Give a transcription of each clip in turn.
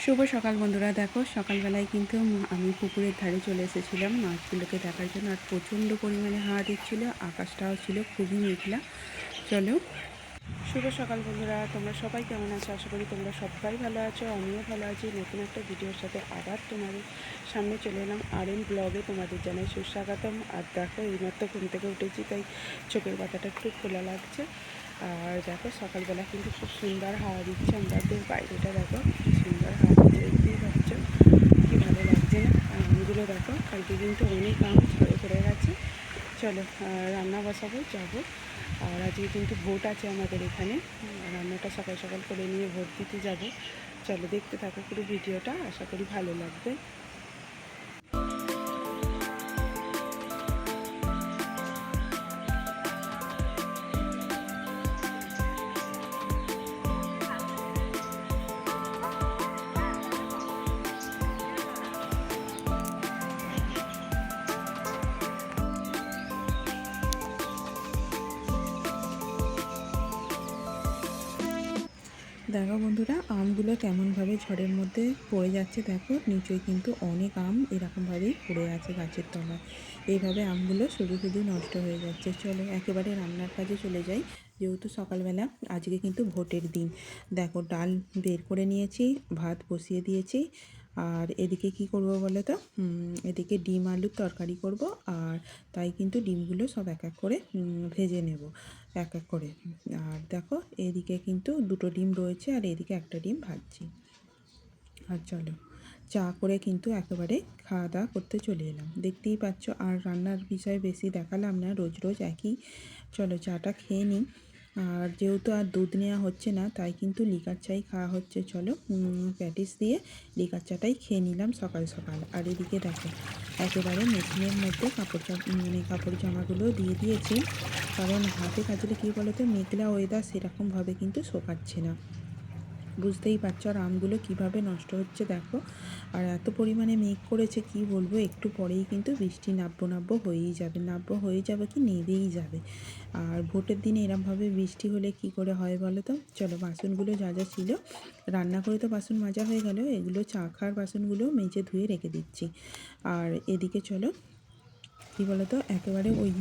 শুভ সকাল বন্ধুরা। দেখো সকালবেলায় কিন্তু আমি পুকুরের ধারে চলে এসেছিলাম মাছগুলোকে দেখার জন্য। আর প্রচণ্ড পরিমাণে হাওয়া দিচ্ছিল, আকাশটাও ছিল খুবই মেঘলা। চলো, শুভ সকাল বন্ধুরা, তোমরা সবাই কেমন আছো? আশা করি তোমরা সবাই ভালো আছো, আমিও ভালো আছি। নতুন একটা ভিডিওর সাথে আবার তোমাদের সামনে চলে এলাম। আরএন ব্লগে তোমাদের জানাই সুস্বাগতম। আর দেখো এইমাত্র ঘুম থেকে উঠেছি, তাই চোখের পাতাটা একটু খোলা লাগছে। আর দেখো সকালবেলা কিন্তু খুব সুন্দর হাওয়া দিচ্ছে, আমাদের বাইরেটা দেখো কি সুন্দর হাওয়া দিচ্ছে, দেখতেই পাচ্ছ কি ভালো লাগছে না? আর আমগুলো দেখো, কালকে কিন্তু অনেক আম ঝরে পড়ে গেছে। চলো রান্না বসাবো, যাবো। আর আজকে কিন্তু ভোট আছে আমাদের এখানে, রান্নাটা সকাল সকাল করে নিয়ে ভোট দিতে যাবো। চলো দেখতে থাকো পুরো ভিডিওটা, আশা করি ভালো লাগবে। দেখো বন্ধুরা, আমগুলো কেমনভাবে ঝড়ের মধ্যে পড়ে যাচ্ছে। দেখো নিচে কিন্তু অনেক আম এরকমভাবেই পড়ে আছে গাছের তলায়। এইভাবে আমগুলো শুধু শুধু নষ্ট হয়ে যাচ্ছে। চলো একেবারে রান্নার কাজে চলে যাই। যেহেতু সকালবেলা আজকে কিন্তু ভোটের দিন, দেখো ডাল বের করে নিয়েছি, ভাত বসিয়ে দিয়েছি। আর এদিকে কি করব বলো তো, এদিকে ডিম আলুর তরকারি করব। আর তাই কিন্তু ডিমগুলো সব এক এক করে ভেজে নেব, এক এক করে। আর দেখো এদিকে কিন্তু দুটো ডিম রয়েছে, আর এদিকে একটা ডিম ভাজছি। আর চলো চা করে কিন্তু একেবারে খাওয়া দাওয়া করতে চলে এলাম, দেখতেই পাচ্ছ। আর রান্নার বিষয়ে বেশি দেখালাম না, রোজ রোজ একই। চলো চাটা খেয়ে নিই। আর যেহেতু আর দুধ নেওয়া হচ্ছে না, তাই কিন্তু লিকার চাই খাওয়া হচ্ছে। চলো প্যাটিস দিয়ে লিকার চাটাই খেয়ে নিলাম সকাল সকাল। আর এদিকে দেখো একেবারে মেশিনের মধ্যে কাপড় জামাগুলো দিয়ে দিয়েছি, কারণ হাতে কাচলে কী বলো তো, মেঘলা ওয়েদার সেরকমভাবে কিন্তু শোকাচ্ছে না, বুঝতেই পারছো। আর আমগুলো কীভাবে নষ্ট হচ্ছে দেখো। আর এত পরিমাণে মেঘ করেছে কি বলবো, একটু পরেই কিন্তু বৃষ্টি নাব্য হয়ে যাবে কি নেবেই যাবে। আর ভোটের দিনে এরমভাবে বৃষ্টি হলে কি করে হয় বলো তো। চলো বাসনগুলো যা যা ছিল, রান্না করে তো বাসন মাজা হয়ে গেল, এগুলো চা খাওয়ার বাসনগুলো মেজে ধুয়ে রেখে দিচ্ছি। আর এদিকে চলো কী বলো তো, একেবারে ওই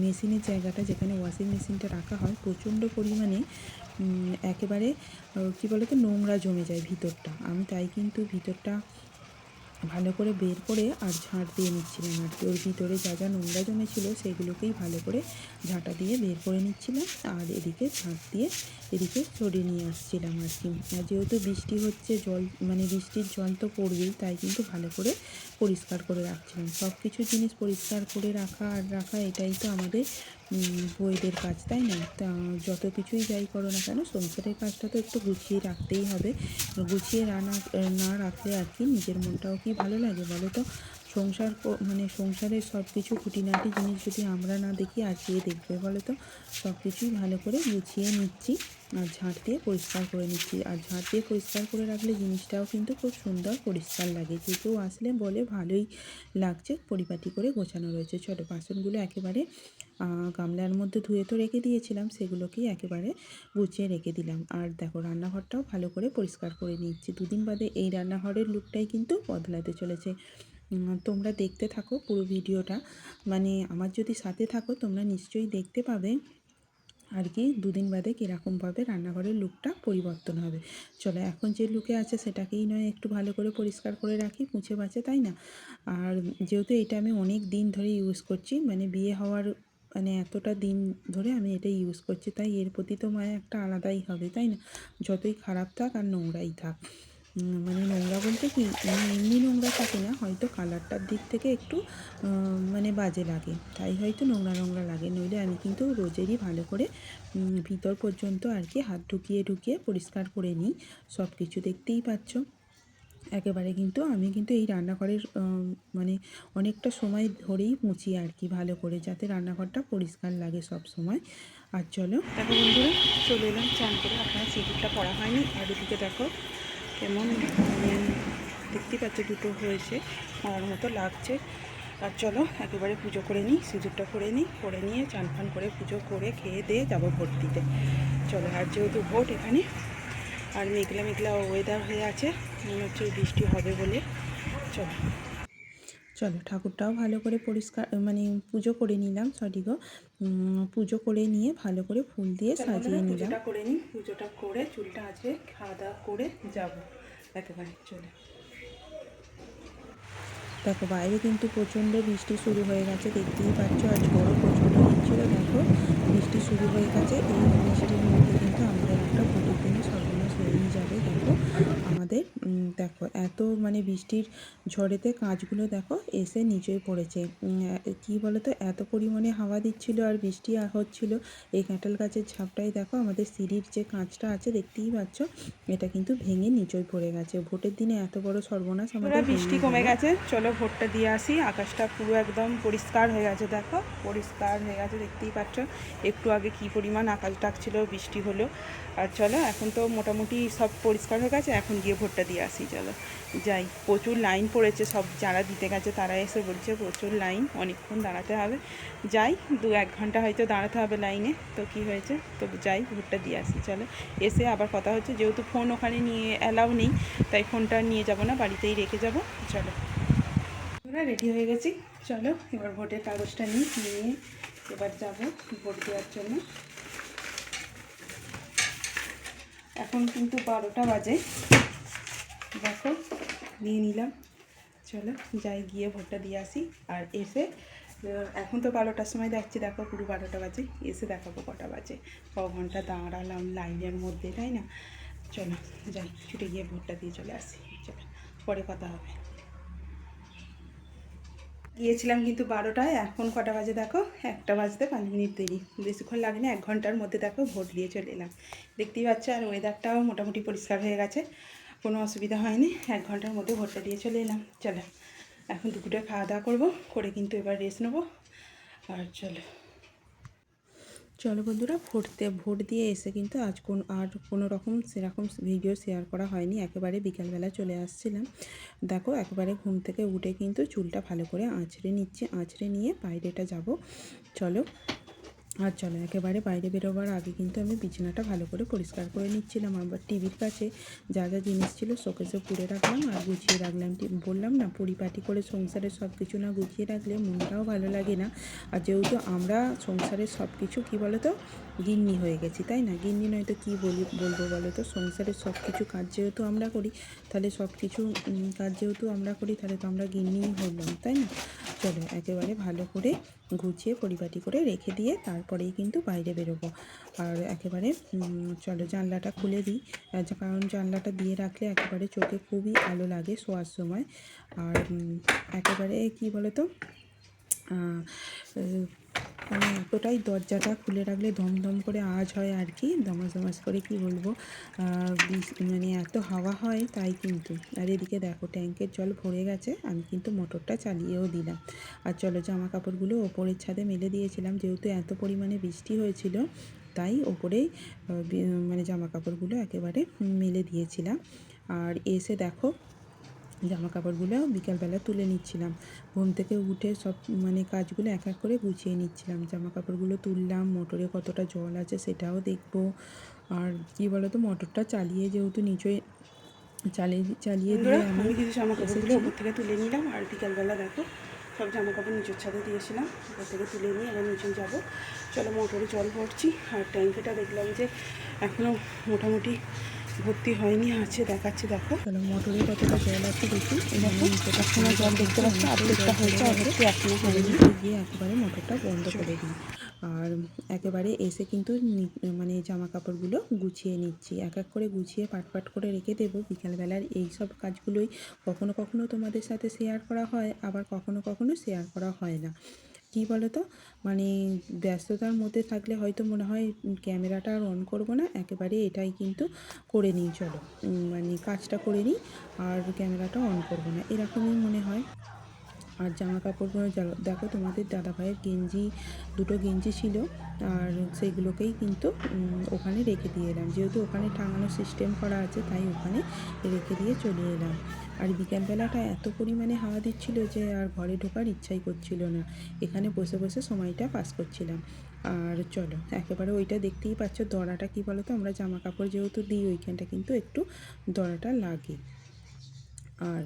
মেশিনের জায়গাটা যেখানে ওয়াশিং মেশিনটা রাখা হয়, প্রচণ্ড পরিমাণে একেবারে কী বলো তো নোংরা জমে যায় ভিতরটা। আমি তাই কিন্তু ভিতরটা ভালো করে বের করে আর ঝাঁট দিয়ে নিচ্ছিলাম আর কি। ওর ভিতরে যা যা নোংরা জমেছিল সেগুলোকেই ভালো করে ঝাঁটা দিয়ে বের করে নিচ্ছিলাম। আর এদিকে ঝাঁট দিয়ে এদিকে সরিয়ে নিয়ে আসছিলাম আর কি। আর যেহেতু বৃষ্টি হচ্ছে, জল বৃষ্টির জল তো পড়বেই, তাই কিন্তু ভালো করে পরিষ্কার করে রাখছিলাম। সব কিছু জিনিস পরিষ্কার করে রাখা এটাই তো আমাদের বউদের কাজ, তাই না? তা যত কিছুই যাই করো না কেন, সংসারের কাজটা তো একটু গুছিয়ে রাখতেই হবে। গুছিয়ে না রাখলে আর কি নিজের মনটাও কি ভালো লাগে বলো তো। সংসারের সব কিছু খুঁটিনাটি জিনিস যদি আমরা না দেখি, আর কে দেখবে বলো তো। সব কিছুই ভালো করে গুছিয়ে নিচ্ছি আর ঝাঁট দিয়ে পরিষ্কার করে নিচ্ছি। আর ঝাঁট দিয়ে পরিষ্কার করে রাখলে জিনিসটাও কিন্তু খুব সুন্দর পরিষ্কার লাগে, যে কেউ আসলে বলে ভালোই লাগছে, পরিপাটি করে গোছানো রয়েছে। ছোটো বাসনগুলো একেবারে গামলার মধ্যে ধুয়ে তো রেখে দিয়েছিলাম, সেগুলোকেই একেবারে গুছিয়ে রেখে দিলাম। আর দেখো রান্নাঘরটাও ভালো করে পরিষ্কার করে নিচ্ছি। দুদিন বাদে এই রান্নাঘরের লুকটাই কিন্তু বদলাতে চলেছে। তোমরা দেখতে থাকো পুরো ভিডিওটা, আমার যদি সাথে থাকো তোমরা নিশ্চয়ই দেখতে পাবে আর কি দুদিন বাদে কীরকমভাবে রান্নাঘরের লুকটা পরিবর্তন হবে। চলো এখন যে লুকে আছে সেটাকেই নয় একটু ভালো করে পরিষ্কার করে রাখি, মুছে বাছে, তাই না? আর যেহেতু এটা আমি অনেক দিন ধরে ইউজ করছি, বিয়ে হওয়ার এতটা দিন ধরে আমি এটা ইউজ করছি, তাই এর প্রতি তো মায়া একটা আলাদাই হবে, তাই না? যতই খারাপ থাক আর নোংরাই থাক, নোংরা বলতে কি, এমনি নোংরা থাকে না, হয়তো কালারটার দিক থেকে একটু বাজে লাগে, তাই হয়তো নোংরা নোংরা লাগে। নইলে আমি কিন্তু রোজেরই ভালো করে ভিতর পর্যন্ত আর কি হাত ঢুকিয়ে পরিষ্কার করে নিই সব কিছু, দেখতেই পাচ্ছ। একেবারে কিন্তু আমি কিন্তু এই রান্নাঘরের অনেকটা সময় ধরেই মুছি আর কি, ভালো করে, যাতে রান্নাঘরটা পরিষ্কার লাগে সব সময়। আর চলো দেখো বন্ধুরা, চলে এলাম চান করে, আপনার সিঁদুরটা পরা হয়নি। আর এদিকে দেখো কেমন দেখতেই পাচ্ছ দুটো হয়েছে, মারার মতো লাগছে। আর চলো একেবারে পুজো করে নিই, সিঁদুরটা করে নিয়ে চান ফান করে পুজো করে খেয়ে দিয়ে যাবো ভোট দিতে। চলো, আর যেহেতু ভোট এখানে আর মেঘলা মেঘলা ওয়েদার হয়ে আছে, মনে হচ্ছে বৃষ্টি হবে বলে। চলো চলো ঠাকুরটাও ভালো করে পরিষ্কার মানে পুজো করে নিলাম, সরি গো, পুজো করে নিয়ে ভালো করে ফুল দিয়ে সাজিয়ে নিলাম। পুজোটা করে নিই, পুজোটা করে চুলটা আজকে খাওয়া দাওয়া করে যাবো একেবারে। চলে দেখো বাইরে কিন্তু প্রচণ্ড বৃষ্টি শুরু হয়ে গেছে, দেখতেই পাচ্ছ, আর ঝড়ও প্রচণ্ড দিচ্ছিল। দেখো বৃষ্টি শুরু হয়ে গেছে, এই বৃষ্টির মধ্যে কিন্তু আমাদের একটা ভোটের দিনে সর্বনাশ হয়েই যাবে। দেখো আমাদের দেখো এত মানে বৃষ্টির ঝড়েতে কাঁচগুলো দেখো এসে নিচেই পড়েছে। কি বলতো, এত পরিমাণে হাওয়া দিচ্ছিল আর বৃষ্টি হচ্ছিল, এই কাঁঠাল গাছের ঝাপটাই দেখো আমাদের সিঁড়ির যে কাঁচটা আছে দেখতেই পাচ্ছ, এটা কিন্তু ভেঙে নিচেই পড়ে গেছে। ভোটের দিনে এত বড় সর্বনাশ আমাদের। বৃষ্টি কমে গেছে, চলো ভোটটা দিয়ে আসি। আকাশটা পুরো একদম পরিষ্কার হয়ে গেছে, দেখো পরিষ্কার হয়ে গেছে, দেখতেই পাচ্ছ। একটু আগে কি পরিমাণ আকাশ ডাকছিল, বৃষ্টি হলো। আর চলো এখন তো মোটামুটি সব পরিষ্কার হয়ে গেছে, এখন গিয়ে ভোটটা দিয়ে আসি। চলো যাই। প্রচুর লাইন পড়েছে, সব যারা দিতে গেছে তারা এসে বলছে প্রচুর লাইন, অনেকক্ষণ দাঁড়াতে হবে। যাই, 2-1 ঘন্টা হয়তো দাঁড়াতে হবে লাইনে, তো কি হয়েছে, তো যাই ভোটটা দিয়ে আসি। চলো এসে আবার কথা হচ্ছে, যেহেতু ফোন ওখানে নিয়ে অ্যালাউ নেই, তাই ফোনটা নিয়ে যাব না, বাড়িতেই রেখে যাব। চলো আমরা রেডি হয়ে গেছি, চলো এবার ভোটের কাগজটা নিয়ে এবার যাব ভোট দেওয়ার জন্য। এখন কিন্তু 12টা বাজে, দেখো নিয়ে নিলাম। চলো যাই, গিয়ে ভোটটা দিয়ে আসি। আর এসে এখন তো 12টার সময় যাচ্ছি, দেখো পুরো 12টা বাজে, এসে দেখাবো কটা বাজে। ক ঘন্টা দাঁড়ালাম লাইনের মধ্যে, তাই না? চলো যাই, ছুটে গিয়ে ভোটটা দিয়ে চলে আসি। চলো পরে কথা হবে। গিয়েছিলাম কিন্তু 12টায়, এখন কটা বাজে দেখো, 1টা বাজতে 5 মিনিট দেরি, বেশিক্ষণ লাগেনি, 1 ঘন্টার মধ্যে দেখো ভোট দিয়ে চলে এলাম। দেখতেই পাচ্ছ, আর ওয়েদারটাও মোটামুটি পরিষ্কার হয়ে গেছে, কোনো অসুবিধা হয়নি। 1 ঘন্টার মধ্যে ভোটটা দিয়ে চলে এলাম। চলো এখন দুপুরে খাওয়া দাওয়া করবো, করে কিন্তু এবার রেস্ট নেবো। আর চলো বন্ধুরা, ভোট দিয়ে এসে কিন্তু আজ কোনো রকম সেরকম ভিডিও শেয়ার করা হয়নি, একেবারে বিকালবেলা চলে আসছিলাম। দেখো একেবারে ঘুম থেকে উঠে কিন্তু চুলটা ভালো করে আঁচড়ে নিচ্ছি, আঁচড়ে নিয়ে বাইরেটা যাব। চলো চলো একেবারে বাইরে বেরোবার আগে কিন্তু আমি বিছানাটা ভালো করে পরিষ্কার করে নিচ্ছিলাম। আবার টিভির কাছে যা যা জিনিস ছিল শোকেসে পুড়ে রাখলাম আর গুছিয়ে রাখলাম। বললাম না, পরিপাটি করে সংসারের সব কিছু না গুছিয়ে রাখলে মনটাও ভালো লাগে না। আর যেহেতু আমরা সংসারের সব কিছু কী বলো তো, গিন্নি হয়ে গেছি, তাই না? গিন্নি নয়তো কী বলবো বলো তো, সংসারের সব কিছু কাজ যেহেতু আমরা করি, তাহলে সব কিছু কাজ যেহেতু আমরা করি, তাহলে তো আমরা গিন্নিই হলাম, তাই না? চলো একেবারে ভালো করে গুছিয়ে পরিপাটি করে রেখে দিয়ে তারপরেই কিন্তু বাইরে বেরোবো। আর একেবারে চলো জানলাটা খুলে দিই, কারণ জানলাটা দিয়ে রাখলে একেবারে চোখে খুবই আলো লাগে শোয়ার সময়। আর একেবারে কী বলো তো, মানে এতটাই দরজাটা খুলে রাখলে দমদম করে আওয়াজ হয় আর কি, দমাস দমাস করে, কি বলবো, মানে এত হাওয়া হয় তাই কিন্তু। আর এদিকে দেখো ট্যাঙ্কের জল ভরে গেছে, আমি কিন্তু মোটরটা চালিয়েও দিলাম। আর চলো জামা কাপড়গুলো ওপরের ছাদে মেলে দিয়েছিলাম, যেহেতু এত পরিমাণে বৃষ্টি হয়েছিল, তাই ওপরেই মানে জামা কাপড়গুলো একেবারে মেলে দিয়েছিলাম। আর এসে দেখো জামা কাপড়গুলো বিকালবেলা তুলে নিচ্ছিলাম, ঘুম থেকে উঠে সব মানে কাজগুলো এক এক করে গুছিয়ে নিচ্ছিলাম। জামা কাপড়গুলো তুললাম, মোটরে কতটা জল আছে সেটাও দেখবো। আর কী বলো তো, মোটরটা চালিয়ে যেহেতু নিচে চালিয়ে দিয়ে আমি কিছু জামা কাপড়গুলো ওপর থেকে তুলে নিলাম। আর বিকালবেলা দেখো সব জামা কাপড় নিচের ছাদে দিয়েছিলাম, ওপর থেকে তুলে নিয়ে এবার নিচে যাবো। চলো মোটরে জল ভরছি। আর ট্যাঙ্কিটা দেখলাম যে এখনও মোটামুটি ভর্তি হয়নি, আছে দেখাচ্ছে, দেখো চলো মোটরে কতটা জল আছে দেখি। দেখো এখনো জল দেখতে পাচ্ছি, অর্ধেকটা হয়েছে, অর্ধেকটা এখনো হয়নি। গিয়ে একেবারে মোটরটা বন্ধ করে দিই। আর একেবারে এসে কিন্তু মানে জামা কাপড়গুলো গুছিয়ে নিচ্ছি, এক এক করে গুছিয়ে পাট করে রেখে দেবো। বিকালবেলার এই সব কাজগুলোই কখনো কখনো তোমাদের সাথে শেয়ার করা হয়, আবার কখনো কখনো শেয়ার করা হয় না। কী বলো তো, মানে ব্যস্ততার মধ্যে থাকলে হয়তো মনে হয় ক্যামেরাটা আর অন করবো না, একেবারে এটাই কিন্তু করে নিই, চলো মানে কাজটা করে নিই আর ক্যামেরাটা অন করবো না, এরকমই মনে হয়। আর জামা কাপড়গুলো দেখো তোমাদের দাদাভাইয়ের দুটো গেঞ্জি ছিল, আর সেইগুলোকেই কিন্তু ওখানে রেখে দিয়ে এলাম, যেহেতু ওখানে টাঙানোর সিস্টেম করা আছে তাই ওখানে রেখে দিয়ে চলে এলাম। আর বিকেলবেলাটা এত পরিমাণে হাওয়া দিচ্ছিল যে আর ঘরে ঢোকার ইচ্ছাই করছিল না, এখানে বসে বসে সময়টা পাস করছিলাম। আর চলো একেবারে ওইটা দেখতেই পাচ্ছ, দড়াটা কী বলো তো, আমরা জামা কাপড় যেহেতু দিই ওইখানটা কিন্তু একটু দড়াটা লাগে। আর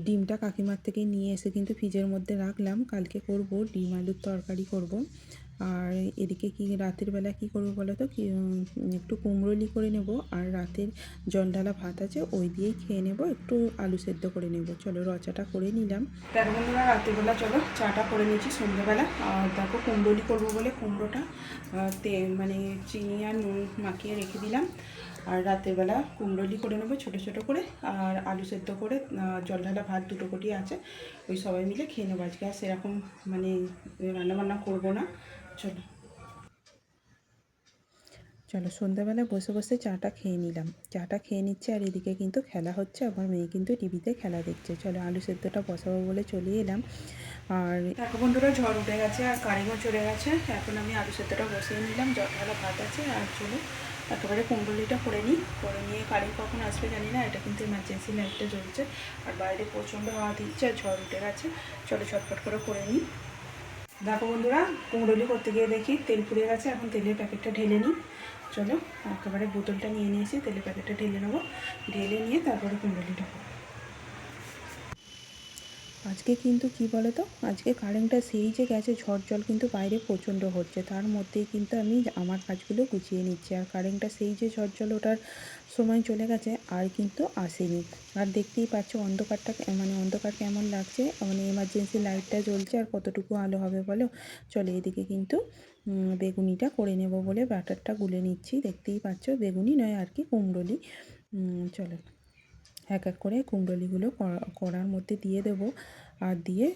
ডিমটা কাকিমার থেকে নিয়ে এসে কিন্তু ফ্রিজের মধ্যে রাখলাম, কালকে করব ডিম আলুর তরকারি করব। আর এদিকে কি রাতের বেলা কি করব বলো তো, কি একটু কুমড়োলি করে নেব, আর রাতের জল ঢালা ভাত আছে ওই দিয়েই খেয়ে নেব, একটু আলু সেদ্ধ করে নেব। চলো রচাটা করে নিলাম। দেখো বন্ধুরা রাতেরবেলা চলো চাটা করে নিয়েছি সন্ধ্যেবেলা। আর দেখো কুমড়োলি করবো বলে কুমড়োটা মানে চিনি আর নুন মাখিয়ে রেখে দিলাম। আর রাতের বেলা কুমড়োলি করে নেবো ছোটো ছোটো করে, আর আলু সেদ্ধ করে জল ঢালা ভাত দুটো কোটি আছে, ওই সবাই মিলে খেয়ে নেবো আজকে। আর সেরকম মানে রান্নাবান্না করবো না। চলো চলো সন্ধ্যাবেলা বসে বসে চাটা খেয়ে নিলাম, চাটা খেয়ে নিচ্ছে। আর এদিকে কিন্তু খেলা হচ্ছে, আমার মেয়ে কিন্তু টিভিতে খেলা দেখছে। চলো আলু সেদ্ধটা বসাবো বলে চলে এলাম। আর দেখো বন্ধুরা ঝড় উঠে গেছে আর কারেন্টও চলে গেছে। এখন আমি আলু সেদ্ধটা বসিয়ে নিলাম, জল ঢালা ভাত আছে। আর চলো একেবারে কুমড়োলিটা করে নিই, করে নিয়ে কারেন্ট কখন আসবে জানি না, এটা কিন্তু এমার্জেন্সি লাইটটা জ্বলছে। আর বাইরে প্রচণ্ড হাওয়া দিচ্ছে আর ঝড় উঠে গেছে। চলো ছটফট করে নিই। দেখো বন্ধুরা কুমড়োলি করতে গিয়ে দেখি তেল পুড়ে গেছে, এখন তেলের প্যাকেটটা ঢেলে নিই। চলো একেবারে বোতলটা নিয়ে নিয়েছি, তেলের প্যাকেটটা ঢেলে নেবো, ঢেলে নিয়ে তারপরে কুমড়োলিটা করবো। আজকে কিন্তু কি বলো তো, আজকে কারেন্টটা সেই যে গেছে, ঝড় জল কিন্তু বাইরে প্রচণ্ড হচ্ছে, তার মধ্যেই কিন্তু আমি আমার কাজগুলো গুছিয়ে নিচ্ছি। আর কারেন্টটা সেই যে ঝড় জল ওঠার সময় চলে গেছে আর কিন্তু আসেনি। আর দেখতেই পাচ্ছ অন্ধকারটা মানে অন্ধকার কেমন লাগছে, মানে এমার্জেন্সি লাইটটা জ্বলছে আর কতটুকু আলো হবে বলো। চলে এদিকে কিন্তু বেগুনিটা করে নেব বলে ব্যাটারটা গুলে নিচ্ছি। দেখতেই পাচ্ছ বেগুনি নয় আর কি কুমড়োলি। চলো এক এক করে কুমড়োলিগুলো কড়ার মধ্যে দিয়ে দেবো, আর দিয়ে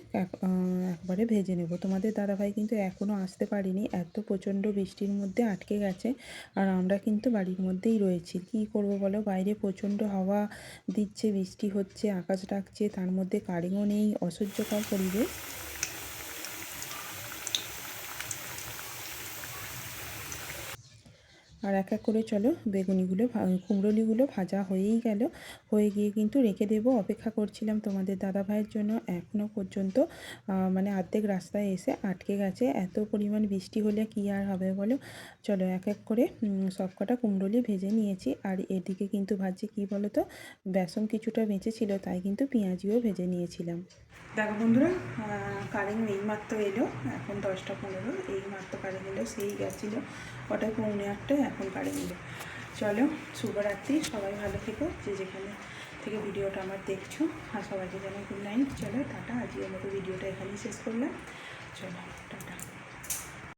একবারে ভেজে নেব। তোমাদের দাদাভাই কিন্তু এখনও আসতে পারিনি, এত প্রচণ্ড বৃষ্টির মধ্যে আটকে গেছে। আর আমরা কিন্তু বাড়ির মধ্যেই রয়েছি, কী করব বলো, বাইরে প্রচণ্ড হাওয়া দিচ্ছে, বৃষ্টি হচ্ছে, আকাশ ডাকছে, তার মধ্যে কারেন্টও নেই, অসহ্যকর পরিবেশ। আর এক এক করে চলো বেগুনিগুলো কুমড়োলিগুলো ভাজা হয়েই গেল, হয়ে গিয়ে কিন্তু রেখে দেবো। অপেক্ষা করছিলাম তোমাদের দাদাভাইয়ের জন্য, এখনও পর্যন্ত মানে অর্ধেক রাস্তায় এসে আটকে গেছে। এত পরিমাণ বৃষ্টি হলে কী আর হবে বলো। চলো এক এক করে সব কটা কুমড়োলি ভেজে নিয়েছি। আর এদিকে কিন্তু ভাজছি কী বলো তো, বেসন কিছুটা বেঁচেছিল, তাই কিন্তু পেঁয়াজিও ভেজে নিয়েছিলাম। দেখো বন্ধুরা কারেন্ট এইমাত্র এলো, এখন 10টা 15, এইমাত্র কারেন্ট এলো, সেই গেছিলো কটায় 9:45, এখন কারেন্ট এলো। চলো শুভরাত্রি, সবাই ভালো থেকো, যে যেখানে থেকে ভিডিওটা আমার দেখছো, আর সবাইকে জানাই গুড নাইট। চলো টাটা, আজকের মতো ভিডিওটা এখানেই শেষ করলাম। চলো টাটা।